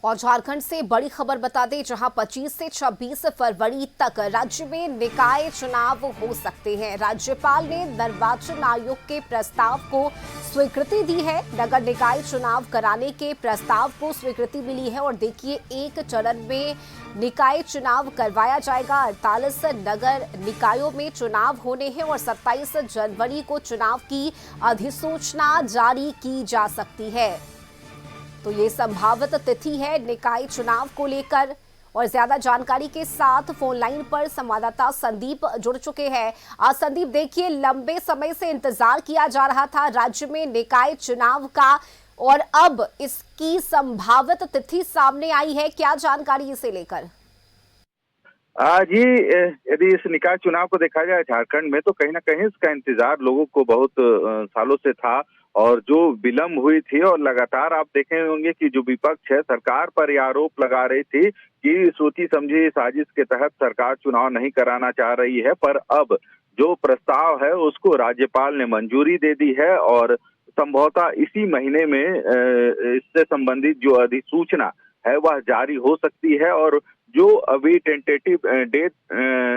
और झारखंड से बड़ी खबर बता दें, जहां 25 से 26 फरवरी तक राज्य में निकाय चुनाव हो सकते हैं। राज्यपाल ने निर्वाचन आयोग के प्रस्ताव को स्वीकृति दी है। नगर निकाय चुनाव कराने के प्रस्ताव को स्वीकृति मिली है और देखिए, एक चरण में निकाय चुनाव करवाया जाएगा। 48 नगर निकायों में चुनाव होने हैं और 27 जनवरी को चुनाव की अधिसूचना जारी की जा सकती है। तो ये संभावित तिथि है निकाय चुनाव को लेकर। और ज्यादा जानकारी के साथ फोन लाइन पर संवाददाता संदीप जुड़ चुके हैं। संदीप, देखिए, लंबे समय से इंतजार किया जा रहा था राज्य में निकाय चुनाव का और अब इसकी संभावित तिथि सामने आई है। क्या जानकारी इसे लेकर? जी, यदि इस निकाय चुनाव को देखा जाए झारखंड में, तो कहीं ना कहीं इसका इंतजार लोगों को बहुत सालों से था। और जो विलंब हुई थी, और लगातार आप देखे होंगे कि जो विपक्ष है सरकार पर यह आरोप लगा रही थी कि सोची समझी साजिश के तहत सरकार चुनाव नहीं कराना चाह रही है। पर अब जो प्रस्ताव है उसको राज्यपाल ने मंजूरी दे दी है और संभवतः इसी महीने में इससे संबंधित जो अधिसूचना है वह जारी हो सकती है। और जो अभी टेंटेटिव डेट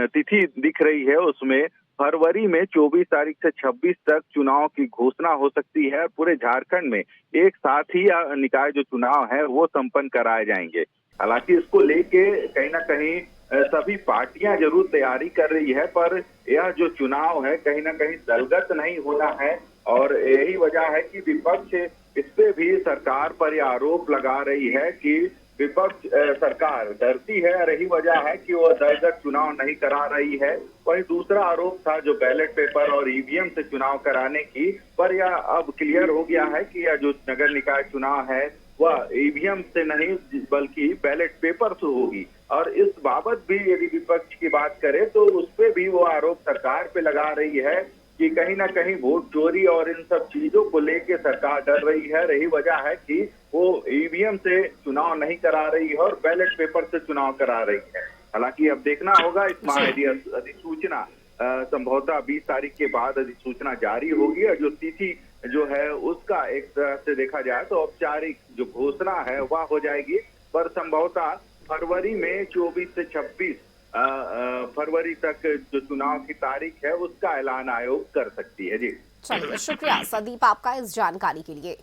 तिथि दिख रही है उसमें फरवरी में 24 तारीख से 26 तक चुनाव की घोषणा हो सकती है। पूरे झारखंड में एक साथ ही निकाय जो चुनाव है वो संपन्न कराए जाएंगे। हालांकि इसको लेके कहीं ना कहीं सभी पार्टियां जरूर तैयारी कर रही है, पर यह जो चुनाव है कहीं ना कहीं दलगत नहीं होना है। और यही वजह है कि विपक्ष इस पे भी सरकार पर यह आरोप लगा रही है कि विपक्ष सरकार डरती है, रही वजह है कि वो दलगत चुनाव नहीं करा रही है। वही दूसरा आरोप था जो बैलेट पेपर और ईवीएम से चुनाव कराने की, पर यह अब क्लियर हो गया है कि यह जो नगर निकाय चुनाव है वह ईवीएम से नहीं बल्कि बैलेट पेपर से होगी। और इस बाबत भी यदि विपक्ष की बात करें तो उस पर भी वो आरोप सरकार पे लगा रही है कि कहीं ना कहीं वोट चोरी और इन सब चीजों को लेके सरकार डर रही है। रही वजह है कि वो ईवीएम से चुनाव नहीं करा रही है और बैलेट पेपर से चुनाव करा रही है। हालांकि अब देखना होगा इस अधिसूचना संभवतः 20 तारीख के बाद अधिसूचना जारी होगी। और जो तिथि जो है उसका एक तरह से देखा जाए तो औपचारिक जो घोषणा है वह हो जाएगी। पर संभवतः फरवरी में 24 से 26 फरवरी तक जो चुनाव की तारीख है उसका ऐलान आयोग कर सकती है। जी चलिए, शुक्रिया संदीप आपका इस जानकारी के लिए।